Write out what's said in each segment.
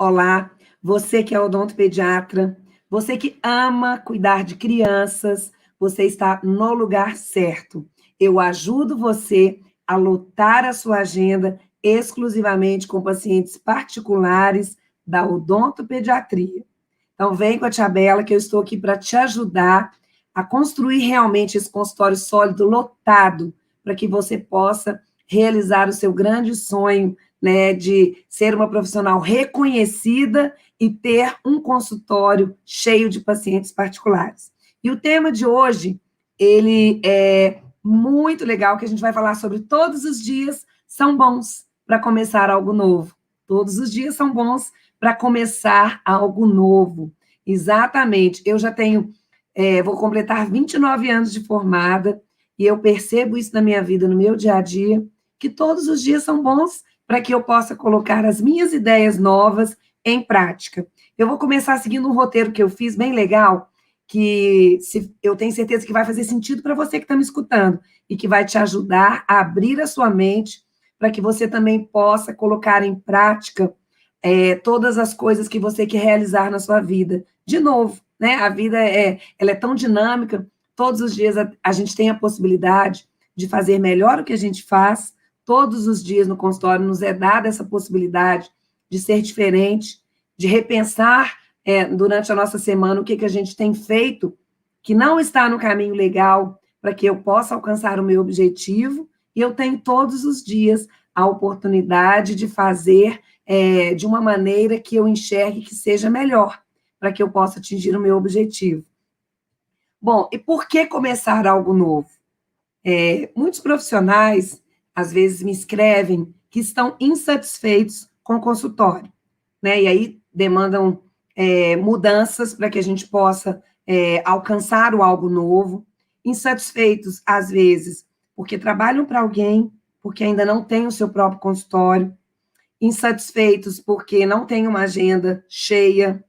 Olá, você que é odontopediatra, você que ama cuidar de crianças, você está no lugar certo. Eu ajudo você a lotar a sua agenda exclusivamente com pacientes particulares da odontopediatria. Então, vem com a tia Bela, que eu estou aqui para te ajudar a construir realmente esse consultório sólido, lotado, para que você possa realizar o seu grande sonho, né, de ser uma profissional reconhecida e ter um consultório cheio de pacientes particulares. E o tema de hoje, ele é muito legal, que a gente vai falar sobre todos os dias são bons para começar algo novo. Todos os dias são bons para começar algo novo. Exatamente. Eu já tenho, vou completar 29 anos de formada, e eu percebo isso na minha vida, no meu dia a dia, que todos os dias são bons para que eu possa colocar as minhas ideias novas em prática. Eu vou começar seguindo um roteiro que eu fiz, bem legal, eu tenho certeza que vai fazer sentido para você que está me escutando, e que vai te ajudar a abrir a sua mente para que você também possa colocar em prática todas as coisas que você quer realizar na sua vida. De novo, né? A vida ela é tão dinâmica, todos os dias a gente tem a possibilidade de fazer melhor o que a gente faz, todos os dias no consultório nos é dada essa possibilidade de ser diferente, de repensar durante a nossa semana o que a gente tem feito que não está no caminho legal para que eu possa alcançar o meu objetivo, e eu tenho todos os dias a oportunidade de fazer de uma maneira que eu enxergue que seja melhor, para que eu possa atingir o meu objetivo. Bom, e por que começar algo novo? Muitos profissionais, às vezes, me escrevem que estão insatisfeitos com o consultório, né? E aí demandam mudanças para que a gente possa alcançar o algo novo. Insatisfeitos, às vezes, porque trabalham para alguém, porque ainda não têm o seu próprio consultório, insatisfeitos porque não têm uma agenda cheia,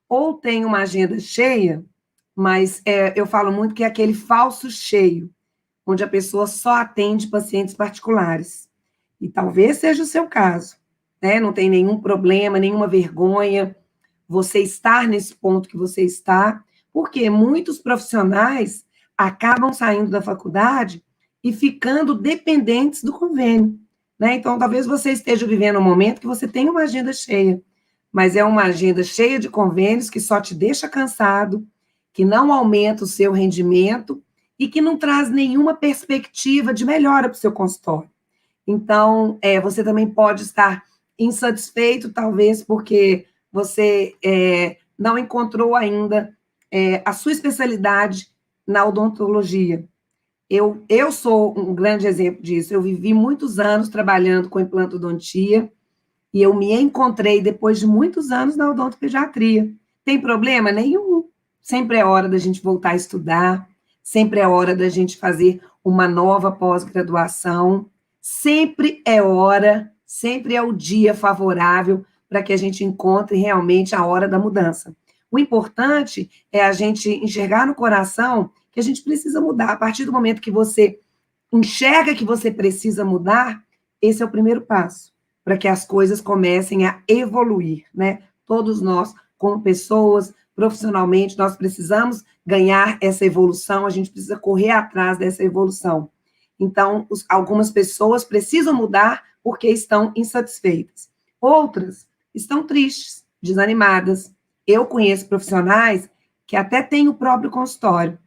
ou têm uma agenda cheia, mas eu falo muito que é aquele falso cheio, onde a pessoa só atende pacientes particulares. E talvez seja o seu caso, né? Não tem nenhum problema, nenhuma vergonha você estar nesse ponto que você está, porque muitos profissionais acabam saindo da faculdade e ficando dependentes do convênio, né? Então, talvez você esteja vivendo um momento que você tem uma agenda cheia, mas é uma agenda cheia de convênios que só te deixa cansado, que não aumenta o seu rendimento e que não traz nenhuma perspectiva de melhora para o seu consultório. Então, você também pode estar insatisfeito, talvez, porque você não encontrou ainda a sua especialidade na odontologia. Eu sou um grande exemplo disso. Eu vivi muitos anos trabalhando com implantodontia e eu me encontrei depois de muitos anos na odontopediatria. Tem problema nenhum. Sempre é hora da gente voltar a estudar, sempre é hora da gente fazer uma nova pós-graduação, sempre é hora, sempre é o dia favorável para que a gente encontre realmente a hora da mudança. O importante é a gente enxergar no coração que a gente precisa mudar. A partir do momento que você enxerga que você precisa mudar, esse é o primeiro passo, para que as coisas comecem a evoluir, né? Todos nós, como pessoas, profissionalmente, nós precisamos ganhar essa evolução, a gente precisa correr atrás dessa evolução. Então, algumas pessoas precisam mudar porque estão insatisfeitas. Outras estão tristes, desanimadas. Eu conheço profissionais que até têm o próprio consultório.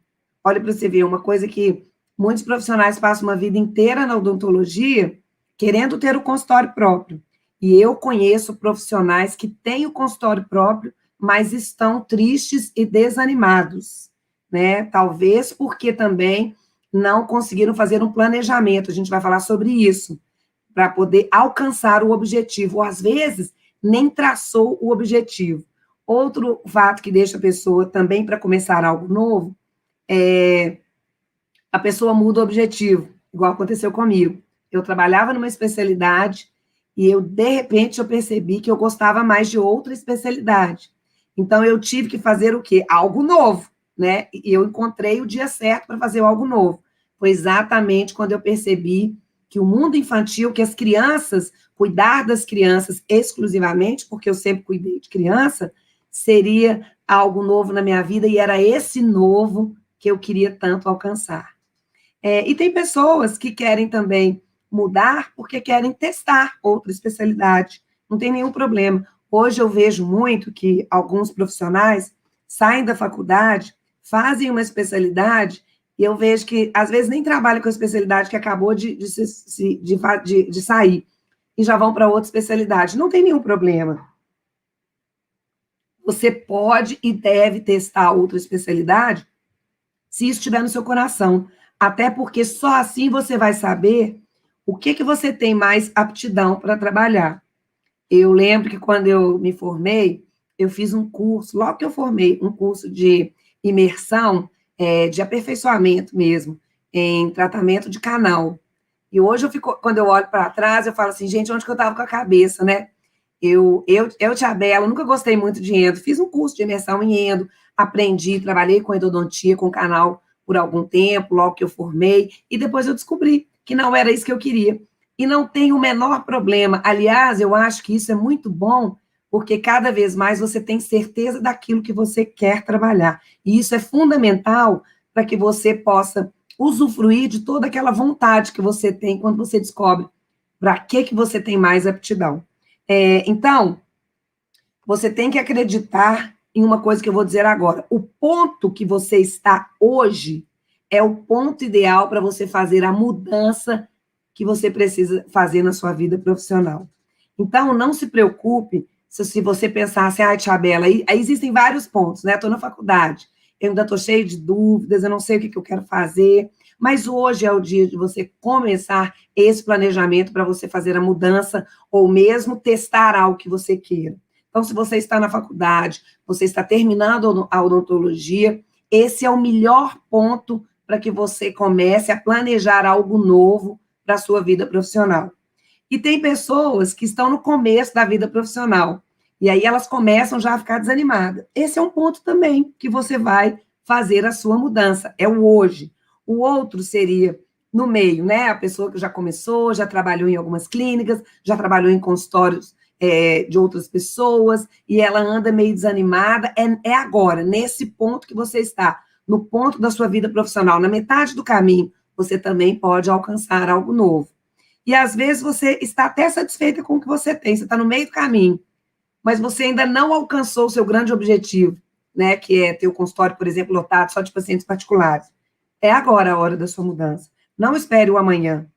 Olha para você ver, uma coisa que muitos profissionais passam uma vida inteira na odontologia querendo ter o consultório próprio. E eu conheço profissionais que têm o consultório próprio, mas estão tristes e desanimados, né? Talvez porque também não conseguiram fazer um planejamento, a gente vai falar sobre isso, para poder alcançar o objetivo, ou às vezes nem traçou o objetivo. Outro fato que deixa a pessoa também para começar algo novo a pessoa muda o objetivo, igual aconteceu comigo. Eu trabalhava numa especialidade e de repente, eu percebi que eu gostava mais de outra especialidade. Então, eu tive que fazer o quê? Algo novo, né? E eu encontrei o dia certo para fazer algo novo. Foi exatamente quando eu percebi que o mundo infantil, que as crianças, cuidar das crianças exclusivamente, porque eu sempre cuidei de criança, seria algo novo na minha vida, e era esse novo que eu queria tanto alcançar. E tem pessoas que querem também mudar porque querem testar outra especialidade. Não tem nenhum problema. Hoje eu vejo muito que alguns profissionais saem da faculdade, fazem uma especialidade, e eu vejo que, às vezes, nem trabalham com a especialidade que acabou de sair, e já vão para outra especialidade. Não tem nenhum problema. Você pode e deve testar outra especialidade se isso estiver no seu coração. Até porque só assim você vai saber o que você tem mais aptidão para trabalhar. Eu lembro que quando eu me formei, eu fiz um curso, logo que eu formei, um curso de imersão, de aperfeiçoamento mesmo, em tratamento de canal. E hoje, quando eu olho para trás, eu falo assim, gente, onde que eu estava com a cabeça, né? Tia Bela, nunca gostei muito de endo, fiz um curso de imersão em endo, aprendi, trabalhei com endodontia, com canal por algum tempo, logo que eu formei, e depois eu descobri que não era isso que eu queria. E não tem o menor problema. Aliás, eu acho que isso é muito bom, porque cada vez mais você tem certeza daquilo que você quer trabalhar. E isso é fundamental para que você possa usufruir de toda aquela vontade que você tem quando você descobre para que você tem mais aptidão. Então, você tem que acreditar em uma coisa que eu vou dizer agora. O ponto que você está hoje é o ponto ideal para você fazer a mudança que você precisa fazer na sua vida profissional. Então, não se preocupe se você pensar assim, tia Bela, aí existem vários pontos, né? Estou na faculdade, eu ainda estou cheio de dúvidas, eu não sei o que eu quero fazer, mas hoje é o dia de você começar esse planejamento para você fazer a mudança ou mesmo testar algo que você queira. Então, se você está na faculdade, você está terminando a odontologia, esse é o melhor ponto para que você comece a planejar algo novo para a sua vida profissional. E tem pessoas que estão no começo da vida profissional, e aí elas começam já a ficar desanimadas. Esse é um ponto também que você vai fazer a sua mudança, é o hoje. O outro seria no meio, né? A pessoa que já começou, já trabalhou em algumas clínicas, já trabalhou em consultórios de outras pessoas, e ela anda meio desanimada. É agora, nesse ponto que você está, no ponto da sua vida profissional, na metade do caminho, você também pode alcançar algo novo. E, às vezes, você está até satisfeita com o que você tem, você está no meio do caminho, mas você ainda não alcançou o seu grande objetivo, né, que é ter o consultório, por exemplo, lotado só de pacientes particulares. É agora a hora da sua mudança. Não espere o amanhã.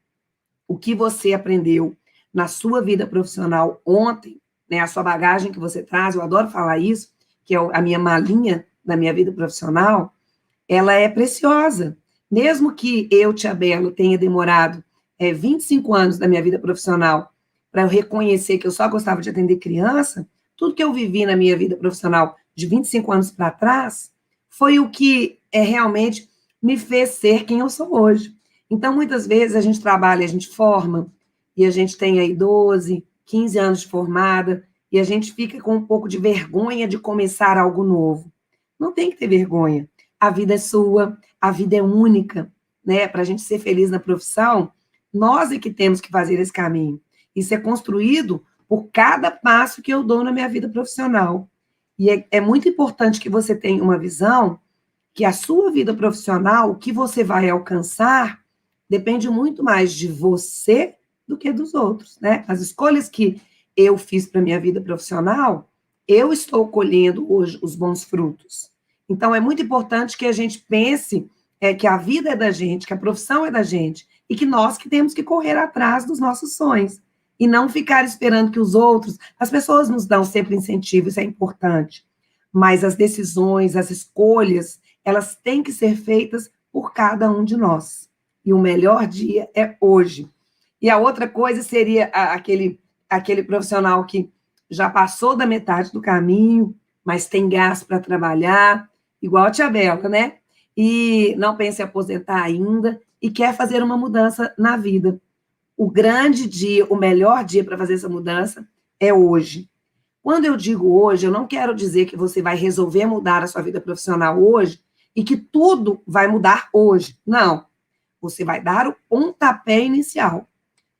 O que você aprendeu na sua vida profissional ontem, né, a sua bagagem que você traz, eu adoro falar isso, que é a minha malinha da minha vida profissional, ela é preciosa. Mesmo que eu, tia Bela, tenha demorado 25 anos da minha vida profissional para eu reconhecer que eu só gostava de atender criança, tudo que eu vivi na minha vida profissional de 25 anos para trás foi o que realmente me fez ser quem eu sou hoje. Então, muitas vezes, a gente trabalha, a gente forma, e a gente tem aí 12, 15 anos de formada, e a gente fica com um pouco de vergonha de começar algo novo. Não tem que ter vergonha. A vida é sua, a vida é única, né? Para a gente ser feliz na profissão, nós é que temos que fazer esse caminho. Isso é construído por cada passo que eu dou na minha vida profissional. E é muito importante que você tenha uma visão que a sua vida profissional, o que você vai alcançar, depende muito mais de você do que dos outros, né? As escolhas que eu fiz para a minha vida profissional, eu estou colhendo hoje os bons frutos. Então, é muito importante que a gente pense que a vida é da gente, que a profissão é da gente, e que nós que temos que correr atrás dos nossos sonhos, e não ficar esperando que os outros... As pessoas nos dão sempre incentivo, isso é importante, mas as decisões, as escolhas, elas têm que ser feitas por cada um de nós. E o melhor dia é hoje. E a outra coisa seria aquele profissional que já passou da metade do caminho, mas tem gás para trabalhar, igual a tia Bela, né? E não pensa em aposentar ainda e quer fazer uma mudança na vida. O grande dia, o melhor dia para fazer essa mudança é hoje. Quando eu digo hoje, eu não quero dizer que você vai resolver mudar a sua vida profissional hoje e que tudo vai mudar hoje. Não. Você vai dar o pontapé inicial.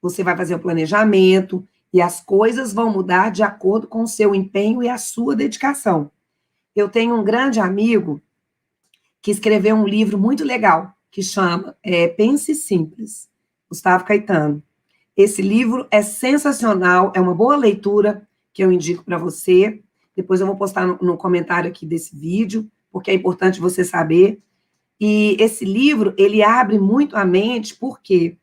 você vai fazer o planejamento e as coisas vão mudar de acordo com o seu empenho e a sua dedicação. Eu tenho um grande amigo que escreveu um livro muito legal, que chama Pense Simples, Gustavo Caetano. Esse livro é sensacional, é uma boa leitura que eu indico para você. Depois eu vou postar no comentário aqui desse vídeo, porque é importante você saber. E esse livro, ele abre muito a mente, porque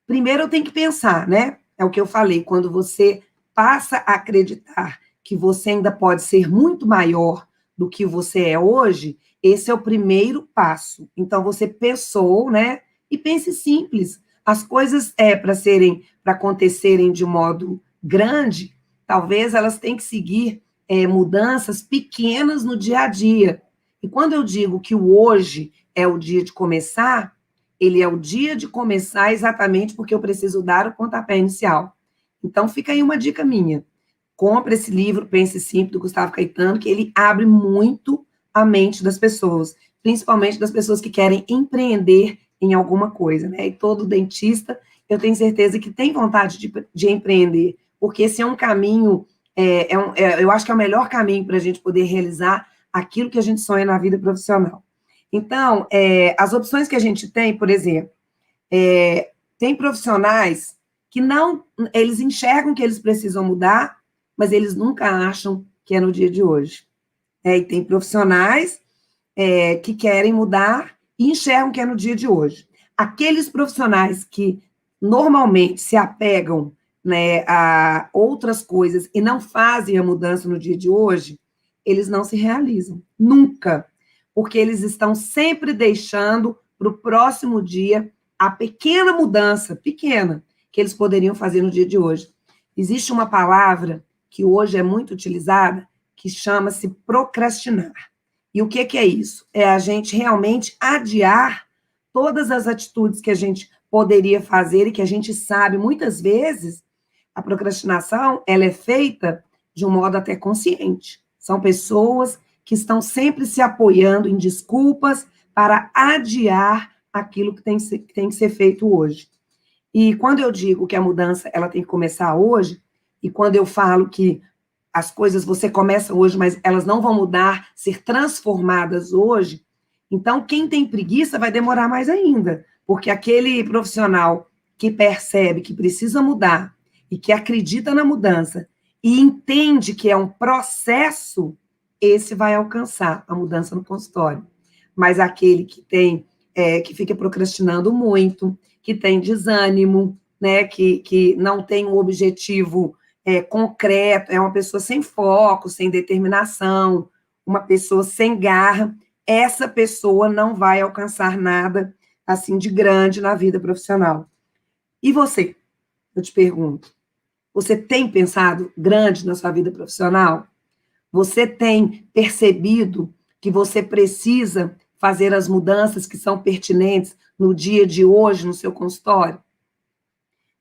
primeiro eu tenho que pensar, né? É o que eu falei, quando você passa a acreditar que você ainda pode ser muito maior do que você é hoje, esse é o primeiro passo. Então, você pensou, né? E pense simples. As coisas para acontecerem de modo grande, talvez elas tenham que seguir mudanças pequenas no dia a dia. E quando eu digo que o hoje é o dia de começar, ele é o dia de começar exatamente porque eu preciso dar o pontapé inicial. Então, fica aí uma dica minha. Compre esse livro, Pense Simples, do Gustavo Caetano, que ele abre muito a mente das pessoas, principalmente das pessoas que querem empreender em alguma coisa, né? E todo dentista, eu tenho certeza que tem vontade de empreender, porque esse é um caminho, eu acho que é o melhor caminho para a gente poder realizar aquilo que a gente sonha na vida profissional. Então, as opções que a gente tem, por exemplo, tem profissionais que não, eles enxergam que eles precisam mudar, mas eles nunca acham que é no dia de hoje. E tem profissionais que querem mudar e enxergam que é no dia de hoje. Aqueles profissionais que normalmente se apegam, né, a outras coisas e não fazem a mudança no dia de hoje, eles não se realizam, nunca, porque eles estão sempre deixando para o próximo dia a pequena mudança, pequena, que eles poderiam fazer no dia de hoje. Existe uma palavra que hoje é muito utilizada, que chama-se procrastinar. E o que é isso? É a gente realmente adiar todas as atitudes que a gente poderia fazer e que a gente sabe, muitas vezes, a procrastinação, ela é feita de um modo até consciente. São pessoas que estão sempre se apoiando em desculpas para adiar aquilo que tem que ser feito hoje. E quando eu digo que a mudança ela tem que começar hoje, e quando eu falo que as coisas você começa hoje, mas elas não vão mudar, ser transformadas hoje, então quem tem preguiça vai demorar mais ainda, porque aquele profissional que percebe que precisa mudar e que acredita na mudança e entende que é um processo, esse vai alcançar a mudança no consultório. Mas aquele que tem, que fica procrastinando muito, que tem desânimo, né, que não tem um objetivo concreto, é uma pessoa sem foco, sem determinação, uma pessoa sem garra, essa pessoa não vai alcançar nada assim de grande na vida profissional. E você? Eu te pergunto, você tem pensado grande na sua vida profissional? Você tem percebido que você precisa fazer as mudanças que são pertinentes no dia de hoje no seu consultório?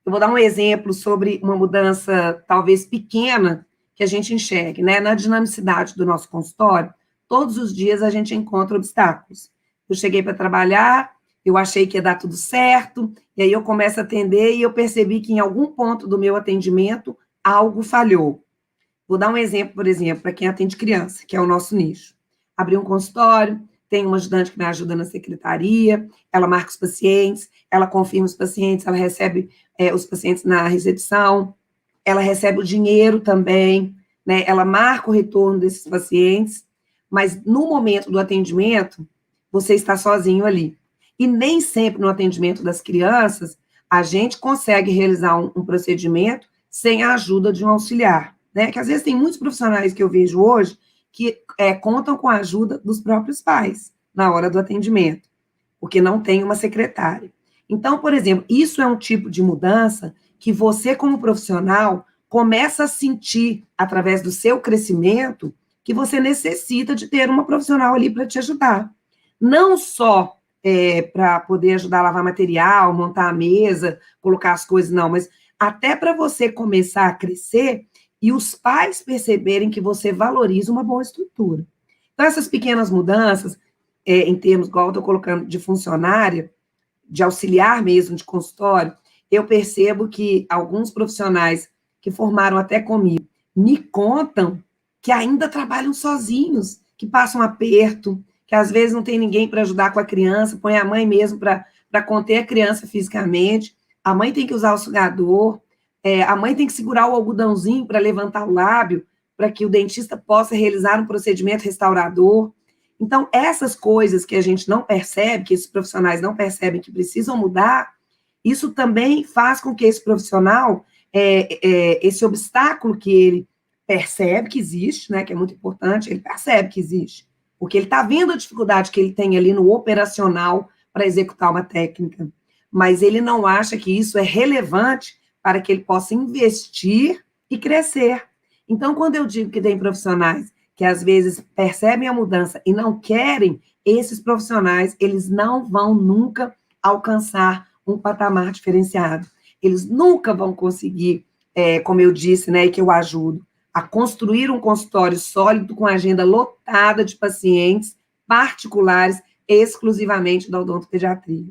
Eu vou dar um exemplo sobre uma mudança talvez pequena que a gente enxergue, né? Na dinamicidade do nosso consultório, todos os dias a gente encontra obstáculos. Eu cheguei para trabalhar, eu achei que ia dar tudo certo, e aí eu começo a atender e eu percebi que em algum ponto do meu atendimento algo falhou. Vou dar um exemplo, por exemplo, para quem atende criança, que é o nosso nicho. Abri um consultório, tem uma ajudante que me ajuda na secretaria, ela marca os pacientes, ela confirma os pacientes, ela recebe os pacientes na recepção, ela recebe o dinheiro também, né? Ela marca o retorno desses pacientes, mas no momento do atendimento, você está sozinho ali. E nem sempre no atendimento das crianças, a gente consegue realizar um procedimento sem a ajuda de um auxiliar, né? Que às vezes tem muitos profissionais que eu vejo hoje que contam com a ajuda dos próprios pais na hora do atendimento, porque não tem uma secretária. Então, por exemplo, isso é um tipo de mudança que você, como profissional, começa a sentir, através do seu crescimento, que você necessita de ter uma profissional ali para te ajudar. Não só para poder ajudar a lavar material, montar a mesa, colocar as coisas, não, mas até para você começar a crescer e os pais perceberem que você valoriza uma boa estrutura. Então, essas pequenas mudanças, em termos, igual eu estou colocando, de funcionária, de auxiliar mesmo, de consultório, eu percebo que alguns profissionais que formaram até comigo me contam que ainda trabalham sozinhos, que passam aperto, que às vezes não tem ninguém para ajudar com a criança, põe a mãe mesmo para conter a criança fisicamente, a mãe tem que usar o sugador, a mãe tem que segurar o algodãozinho para levantar o lábio, para que o dentista possa realizar um procedimento restaurador. Então, essas coisas que a gente não percebe, que esses profissionais não percebem que precisam mudar, isso também faz com que esse profissional, esse obstáculo que ele percebe que existe, né, que é muito importante, ele percebe que existe, porque ele está vendo a dificuldade que ele tem ali no operacional para executar uma técnica, mas ele não acha que isso é relevante para que ele possa investir e crescer. Então, quando eu digo que tem profissionais que às vezes percebem a mudança e não querem, esses profissionais, eles não vão nunca alcançar um patamar diferenciado. Eles nunca vão conseguir, como eu disse, né, e que eu ajudo, a construir um consultório sólido com agenda lotada de pacientes particulares exclusivamente da odontopediatria.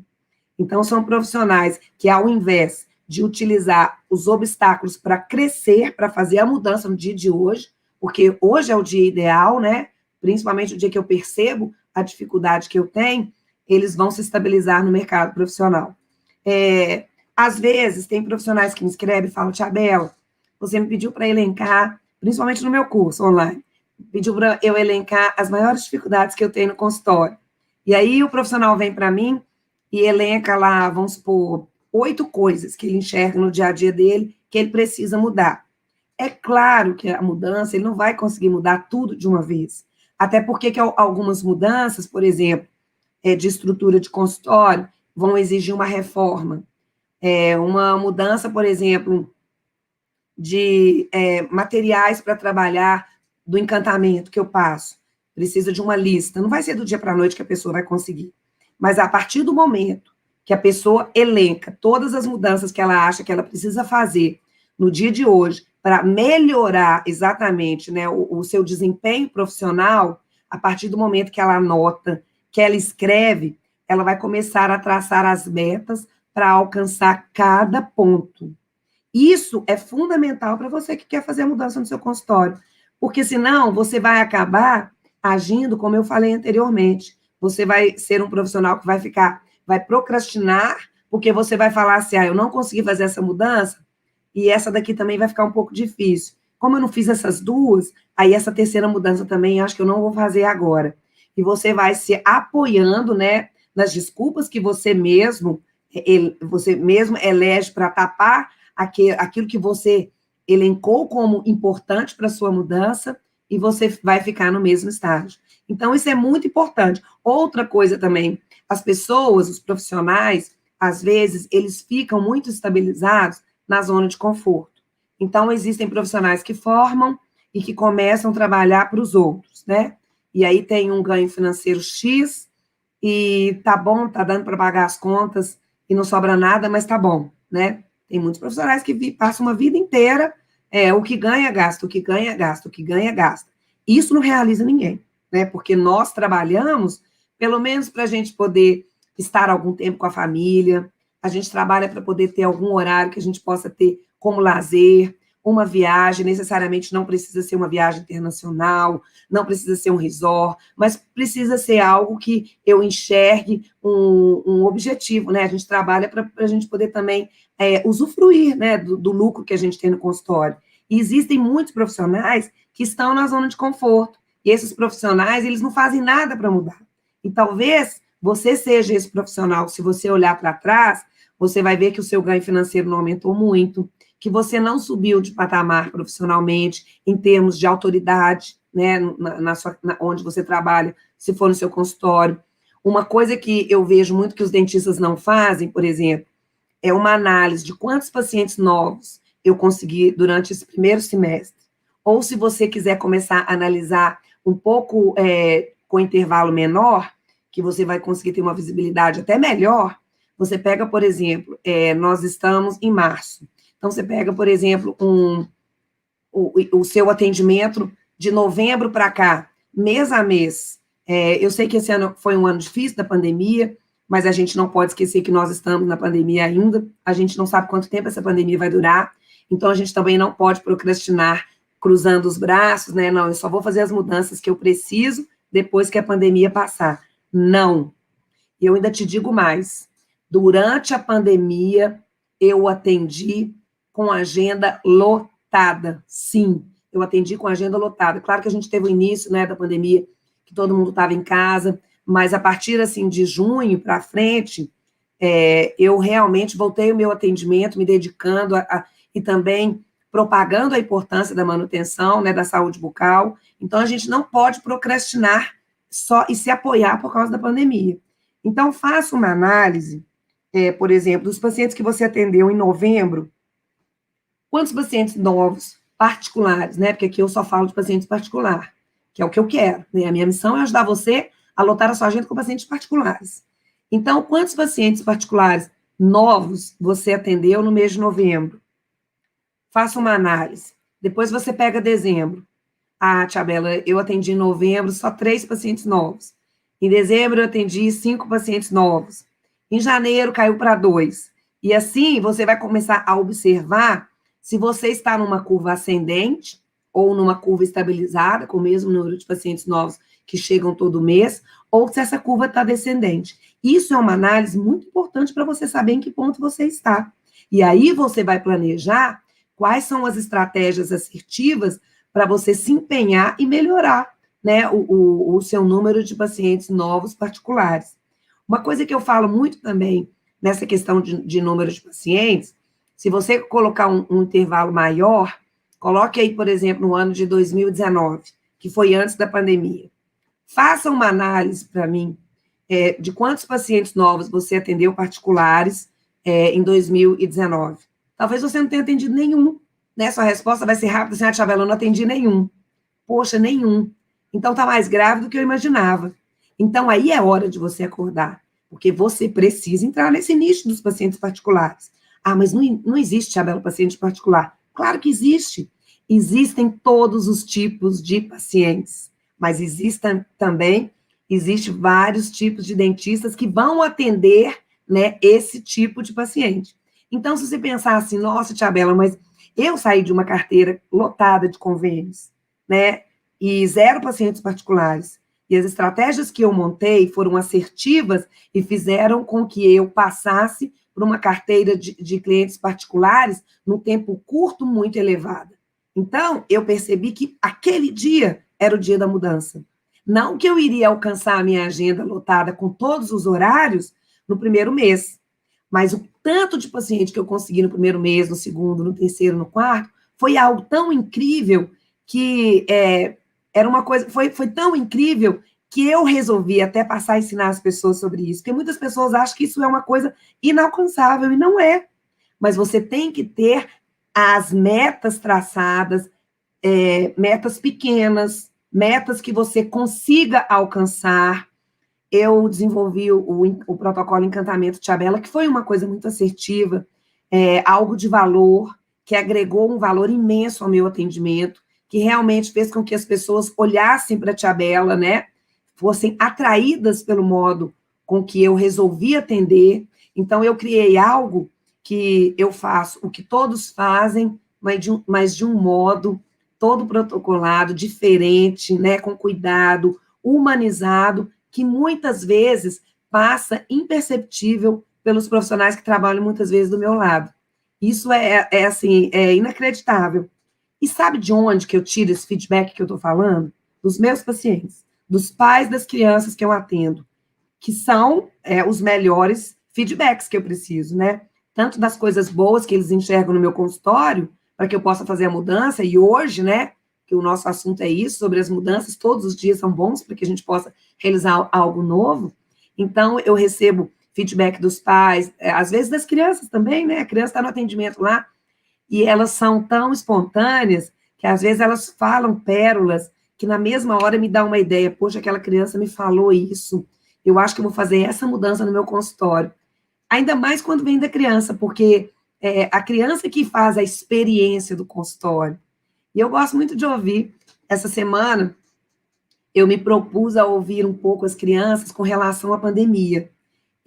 Então, são profissionais que, ao invés de utilizar os obstáculos para crescer, para fazer a mudança no dia de hoje, porque hoje é o dia ideal, né? Principalmente o dia que eu percebo a dificuldade que eu tenho, eles vão se estabilizar no mercado profissional. Às vezes, tem profissionais que me escrevem e falam, Tia Bela, você me pediu para elencar, principalmente no meu curso online, pediu para eu elencar as maiores dificuldades que eu tenho no consultório. E aí o profissional vem para mim e elenca lá, vamos supor, 8 coisas que ele enxerga no dia a dia dele que ele precisa mudar. É claro que a mudança, ele não vai conseguir mudar tudo de uma vez. Até porque que algumas mudanças, por exemplo, de estrutura de consultório, vão exigir uma reforma. Uma mudança, por exemplo, de materiais para trabalhar do encantamento que eu passo. Precisa de uma lista. Não vai ser do dia para a noite que a pessoa vai conseguir. Mas a partir do momento que a pessoa elenca todas as mudanças que ela acha que ela precisa fazer no dia de hoje para melhorar exatamente, né, o seu desempenho profissional, a partir do momento que ela anota, que ela escreve, ela vai começar a traçar as metas para alcançar cada ponto. Isso é fundamental para você que quer fazer a mudança no seu consultório, porque senão você vai acabar agindo como eu falei anteriormente. Você vai ser um profissional que vai procrastinar, porque você vai falar assim, eu não consegui fazer essa mudança, e essa daqui também vai ficar um pouco difícil. Como eu não fiz essas duas, aí essa terceira mudança também acho que eu não vou fazer agora. E você vai se apoiando, né, nas desculpas que você mesmo elege para tapar aquilo que você elencou como importante para a sua mudança, e você vai ficar no mesmo estágio. Então, isso é muito importante. Outra coisa também, as pessoas, os profissionais, às vezes, eles ficam muito estabilizados na zona de conforto. Então, existem profissionais que formam e que começam a trabalhar para os outros, né? E aí tem um ganho financeiro X, e tá bom, tá dando para pagar as contas, e não sobra nada, mas tá bom, né? Tem muitos profissionais que passam uma vida inteira, o que ganha, gasta, o que ganha, gasta, o que ganha, gasta. Isso não realiza ninguém, né? Porque nós trabalhamos, pelo menos para a gente poder estar algum tempo com a família, a gente trabalha para poder ter algum horário que a gente possa ter como lazer, uma viagem, necessariamente não precisa ser uma viagem internacional, não precisa ser um resort, mas precisa ser algo que eu enxergue um objetivo, né? A gente trabalha para a gente poder também usufruir, né, do lucro que a gente tem no consultório. E existem muitos profissionais que estão na zona de conforto, e esses profissionais, eles não fazem nada para mudar. E talvez você seja esse profissional, se você olhar para trás, você vai ver que o seu ganho financeiro não aumentou muito, que você não subiu de patamar profissionalmente, em termos de autoridade, né, onde você trabalha, se for no seu consultório. Uma coisa que eu vejo muito que os dentistas não fazem, por exemplo, é uma análise de quantos pacientes novos eu consegui durante esse primeiro semestre. Ou se você quiser começar a analisar um pouco com intervalo menor, que você vai conseguir ter uma visibilidade até melhor, você pega, por exemplo, nós estamos em março. Então, você pega, por exemplo, o seu atendimento de novembro para cá, mês a mês. Eu sei que esse ano foi um ano difícil da pandemia, mas a gente não pode esquecer que nós estamos na pandemia ainda, a gente não sabe quanto tempo essa pandemia vai durar, então a gente também não pode procrastinar cruzando os braços, né? Não, eu só vou fazer as mudanças que eu preciso depois que a pandemia passar. Não. E eu ainda te digo mais. Durante a pandemia, eu atendi com agenda lotada. Sim, eu atendi com agenda lotada. Claro que a gente teve o início, né, da pandemia, que todo mundo estava em casa, mas a partir, assim, de junho para frente, eu realmente voltei o meu atendimento, me dedicando e também propagando a importância da manutenção, né, da saúde bucal. Então, a gente não pode procrastinar só e se apoiar por causa da pandemia. Então, faça uma análise, por exemplo, dos pacientes que você atendeu em novembro, quantos pacientes novos, particulares, né? Porque aqui eu só falo de pacientes particulares, que é o que eu quero, né? A minha missão é ajudar você a lotar a sua agenda com pacientes particulares. Então, quantos pacientes particulares novos você atendeu no mês de novembro? Faça uma análise. Depois você pega dezembro. Ah, Tia Bela, eu atendi em novembro só 3 pacientes novos. Em dezembro, eu atendi 5 pacientes novos. Em janeiro, caiu para 2. E assim, você vai começar a observar se você está numa curva ascendente ou numa curva estabilizada, com o mesmo número de pacientes novos que chegam todo mês, ou se essa curva está descendente. Isso é uma análise muito importante para você saber em que ponto você está. E aí você vai planejar quais são as estratégias assertivas para você se empenhar e melhorar, né, o seu número de pacientes novos particulares. Uma coisa que eu falo muito também nessa questão de número de pacientes, se você colocar um intervalo maior, coloque aí, por exemplo, no ano de 2019, que foi antes da pandemia. Faça uma análise para mim de quantos pacientes novos você atendeu particulares em 2019. Talvez você não tenha atendido nenhum, né? Sua resposta vai ser rápida, assim, Tia Bela, eu não atendi nenhum. Poxa, nenhum. Então tá mais grave do que eu imaginava. Então aí é hora de você acordar, porque você precisa entrar nesse nicho dos pacientes particulares. Ah, mas não existe, Tia Bela, paciente particular. Claro que existe. Existem todos os tipos de pacientes, mas existe vários tipos de dentistas que vão atender, né, esse tipo de paciente. Então, se você pensar assim, nossa, Tia Bela, mas eu saí de uma carteira lotada de convênios, né, e 0 pacientes particulares, e as estratégias que eu montei foram assertivas e fizeram com que eu passasse por uma carteira de clientes particulares num tempo curto muito elevada. Então, eu percebi que aquele dia era o dia da mudança. Não que eu iria alcançar a minha agenda lotada com todos os horários no primeiro mês, mas o tanto de paciente que eu consegui no primeiro mês, no segundo, no terceiro, no quarto, foi algo tão incrível que era uma coisa, foi tão incrível que eu resolvi até passar a ensinar as pessoas sobre isso, porque muitas pessoas acham que isso é uma coisa inalcançável, e não é. Mas você tem que ter as metas traçadas, metas pequenas, metas que você consiga alcançar. Eu desenvolvi o protocolo Encantamento Tia Bela, que foi uma coisa muito assertiva, algo de valor, que agregou um valor imenso ao meu atendimento, que realmente fez com que as pessoas olhassem para a Tia Bela, né, fossem atraídas pelo modo com que eu resolvi atender. Então, eu criei algo que eu faço, o que todos fazem, mas de um modo todo protocolado, diferente, né, com cuidado, humanizado, que muitas vezes passa imperceptível pelos profissionais que trabalham muitas vezes do meu lado. Isso assim, é inacreditável. E sabe de onde que eu tiro esse feedback que eu estou falando? Dos meus pacientes, dos pais das crianças que eu atendo, que são os melhores feedbacks que eu preciso, né? Tanto das coisas boas que eles enxergam no meu consultório, para que eu possa fazer a mudança, e hoje, né, que o nosso assunto é isso, sobre as mudanças, todos os dias são bons para que a gente possa realizar algo novo. Então, eu recebo feedback dos pais, às vezes das crianças também, né? A criança está no atendimento lá, e elas são tão espontâneas que às vezes elas falam pérolas que na mesma hora me dá uma ideia, poxa, aquela criança me falou isso, eu acho que eu vou fazer essa mudança no meu consultório. Ainda mais quando vem da criança, porque a criança que faz a experiência do consultório. E eu gosto muito de ouvir. Essa semana, eu me propus a ouvir um pouco as crianças com relação à pandemia.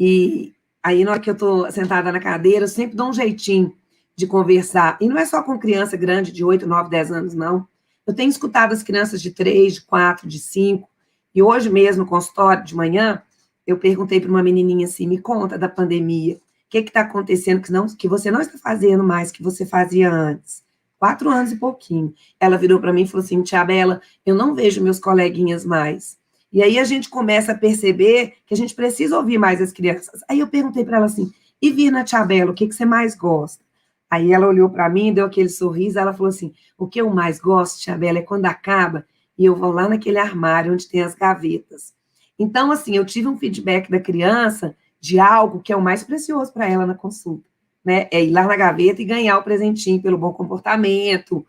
E aí, na hora que eu estou sentada na cadeira, eu sempre dou um jeitinho de conversar. E não é só com criança grande de 8, 9, 10 anos, não. Eu tenho escutado as crianças de 3, de 4, de 5. E hoje mesmo, no consultório, de manhã, eu perguntei para uma menininha assim, me conta da pandemia. O que está acontecendo que você não está fazendo mais que você fazia antes? 4 anos e pouquinho. Ela virou para mim e falou assim, tia Bela, eu não vejo meus coleguinhas mais. E aí a gente começa a perceber que a gente precisa ouvir mais as crianças. Aí eu perguntei para ela assim, e vir na tia Bela, o que você mais gosta? Aí ela olhou para mim, deu aquele sorriso, ela falou assim, o que eu mais gosto, tia Bela, é quando acaba e eu vou lá naquele armário onde tem as gavetas. Então, assim, eu tive um feedback da criança de algo que é o mais precioso para ela na consulta, né? É ir lá na gaveta e ganhar o presentinho pelo bom comportamento,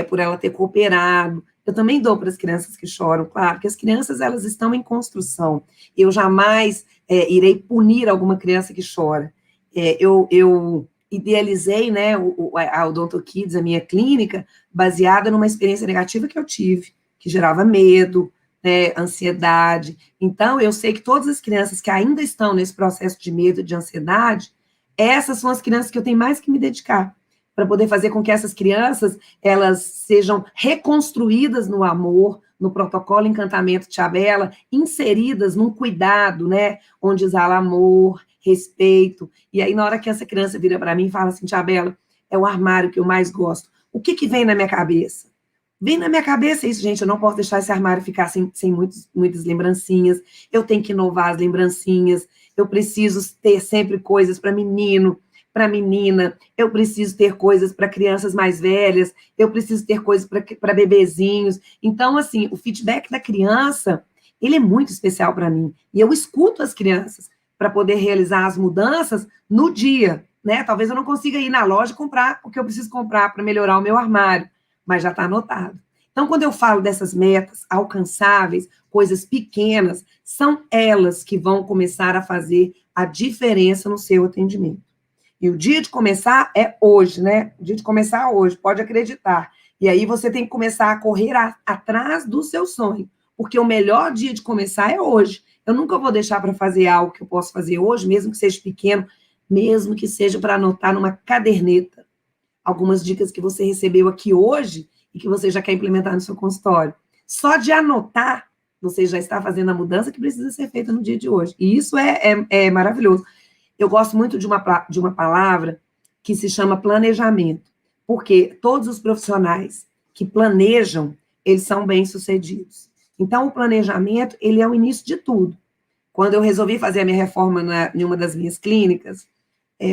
por ela ter cooperado. Eu também dou para as crianças que choram, claro, que as crianças, elas estão em construção. Eu jamais irei punir alguma criança que chora. Eu idealizei, né, a Odonto Kids, a minha clínica, baseada numa experiência negativa que eu tive, que gerava medo, né, ansiedade. Então, eu sei que todas as crianças que ainda estão nesse processo de medo, de ansiedade, essas são as crianças que eu tenho mais que me dedicar, para poder fazer com que essas crianças, elas sejam reconstruídas no amor, no protocolo Encantamento Tia Bela, inseridas num cuidado, né, onde exala amor, respeito. E aí, na hora que essa criança vira para mim e fala assim, tia Bela, é o armário que eu mais gosto. O que vem na minha cabeça? Vem na minha cabeça isso, gente, eu não posso deixar esse armário ficar sem muitas lembrancinhas, eu tenho que inovar as lembrancinhas, eu preciso ter sempre coisas para menino, para menina, eu preciso ter coisas para crianças mais velhas, eu preciso ter coisas para bebezinhos. Então, assim, o feedback da criança, ele é muito especial para mim. E eu escuto as crianças para poder realizar as mudanças no dia, né? Talvez eu não consiga ir na loja e comprar o que eu preciso comprar para melhorar o meu armário, mas já está anotado. Então, quando eu falo dessas metas alcançáveis, coisas pequenas, são elas que vão começar a fazer a diferença no seu atendimento. E o dia de começar é hoje, né? O dia de começar é hoje, pode acreditar. E aí você tem que começar a correr atrás do seu sonho, porque o melhor dia de começar é hoje. Eu nunca vou deixar para fazer algo que eu posso fazer hoje, mesmo que seja pequeno, mesmo que seja para anotar numa caderneta algumas dicas que você recebeu aqui hoje e que você já quer implementar no seu consultório. Só de anotar, você já está fazendo a mudança que precisa ser feita no dia de hoje. E isso é maravilhoso. Eu gosto muito de uma palavra que se chama planejamento, porque todos os profissionais que planejam, eles são bem-sucedidos. Então, o planejamento, ele é o início de tudo. Quando eu resolvi fazer a minha reforma em uma das minhas clínicas,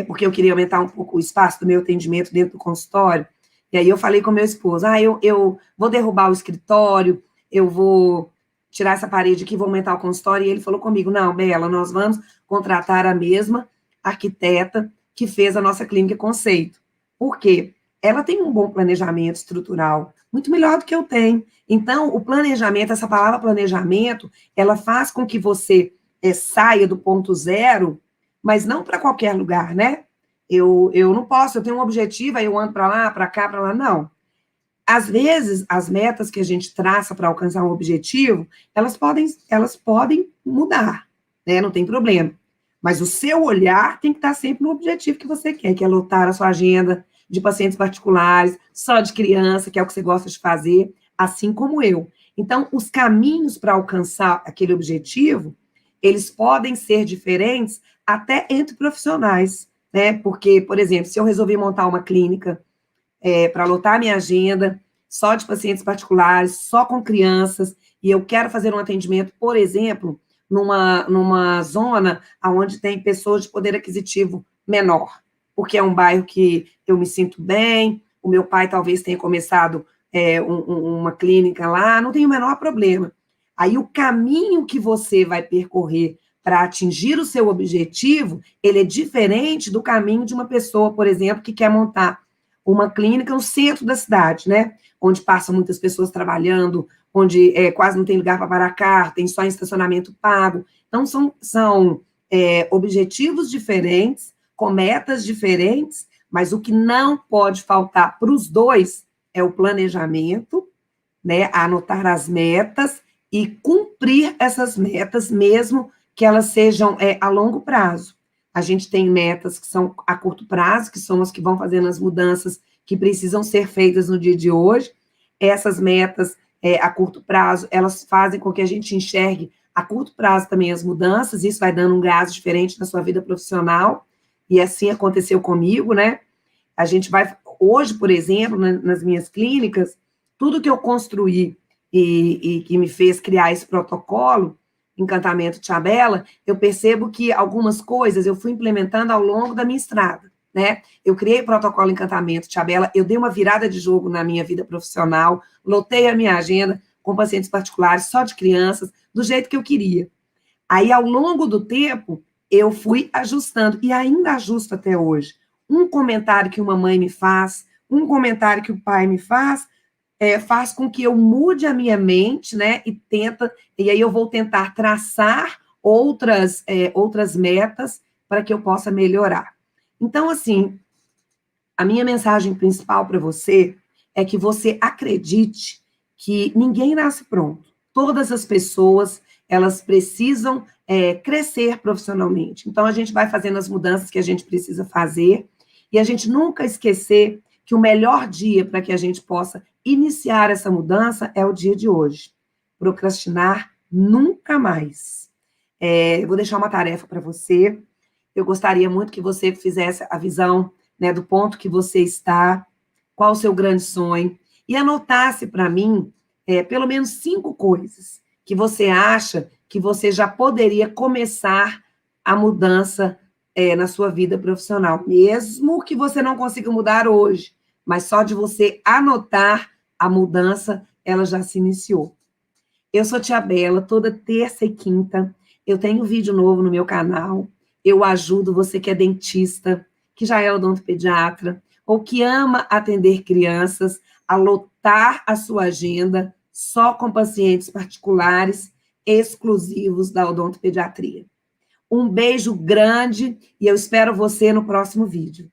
porque eu queria aumentar um pouco o espaço do meu atendimento dentro do consultório, e aí eu falei com meu esposo, eu vou derrubar o escritório, eu vou tirar essa parede aqui, vou aumentar o consultório, e ele falou comigo, não, Bela, nós vamos contratar a mesma arquiteta que fez a nossa clínica Conceito. Por quê? Ela tem um bom planejamento estrutural, muito melhor do que eu tenho. Então, o planejamento, essa palavra planejamento, ela faz com que você saia do ponto zero, mas não para qualquer lugar, né? Eu não posso, eu tenho um objetivo, aí eu ando para lá, para cá, para lá, não. Às vezes, as metas que a gente traça para alcançar um objetivo, elas podem mudar, né? Não tem problema. Mas o seu olhar tem que estar sempre no objetivo que você quer, que é lotar a sua agenda de pacientes particulares, só de criança, que é o que você gosta de fazer, assim como eu. Então, os caminhos para alcançar aquele objetivo, eles podem ser diferentes até entre profissionais, né? Porque, por exemplo, se eu resolver montar uma clínica para lotar a minha agenda, só de pacientes particulares, só com crianças, e eu quero fazer um atendimento, por exemplo, numa zona onde tem pessoas de poder aquisitivo menor, porque é um bairro que eu me sinto bem, o meu pai talvez tenha começado uma clínica lá, não tem o menor problema. Aí o caminho que você vai percorrer para atingir o seu objetivo, ele é diferente do caminho de uma pessoa, por exemplo, que quer montar uma clínica no centro da cidade, né? Onde passam muitas pessoas trabalhando, onde quase não tem lugar para parar carro, tem só estacionamento pago. Então, são objetivos diferentes, com metas diferentes, mas o que não pode faltar para os dois é o planejamento, né? Anotar as metas e cumprir essas metas, mesmo que elas sejam a longo prazo. A gente tem metas que são a curto prazo, que são as que vão fazendo as mudanças que precisam ser feitas no dia de hoje. Essas metas a curto prazo, elas fazem com que a gente enxergue a curto prazo também as mudanças, isso vai dando um gás diferente na sua vida profissional, e assim aconteceu comigo, né? A gente vai, hoje, por exemplo, nas minhas clínicas, tudo que eu construí e que me fez criar esse protocolo, Encantamento Tia Bela, eu percebo que algumas coisas eu fui implementando ao longo da minha estrada, né? Eu criei o protocolo Encantamento Tia Bela, eu dei uma virada de jogo na minha vida profissional, lotei a minha agenda com pacientes particulares, só de crianças, do jeito que eu queria. Aí, ao longo do tempo, eu fui ajustando, e ainda ajusto até hoje. Um comentário que uma mãe me faz, um comentário que o pai me faz, faz com que eu mude a minha mente, né, e aí eu vou tentar traçar outras metas para que eu possa melhorar. Então, assim, a minha mensagem principal para você é que você acredite que ninguém nasce pronto. Todas as pessoas, elas precisam crescer profissionalmente. Então, a gente vai fazendo as mudanças que a gente precisa fazer e a gente nunca esquecer que o melhor dia para que a gente possa iniciar essa mudança é o dia de hoje. Procrastinar nunca mais. Eu vou deixar uma tarefa para você. Eu gostaria muito que você fizesse a visão, né, do ponto que você está, qual o seu grande sonho, e anotasse para mim pelo menos 5 coisas que você acha que você já poderia começar a mudança na sua vida profissional, mesmo que você não consiga mudar hoje, mas só de você anotar a mudança, ela já se iniciou. Eu sou Tia Bela, toda terça e quinta, eu tenho vídeo novo no meu canal, eu ajudo você que é dentista, que já é odontopediatra, ou que ama atender crianças, a lotar a sua agenda só com pacientes particulares, exclusivos da odontopediatria. Um beijo grande e eu espero você no próximo vídeo.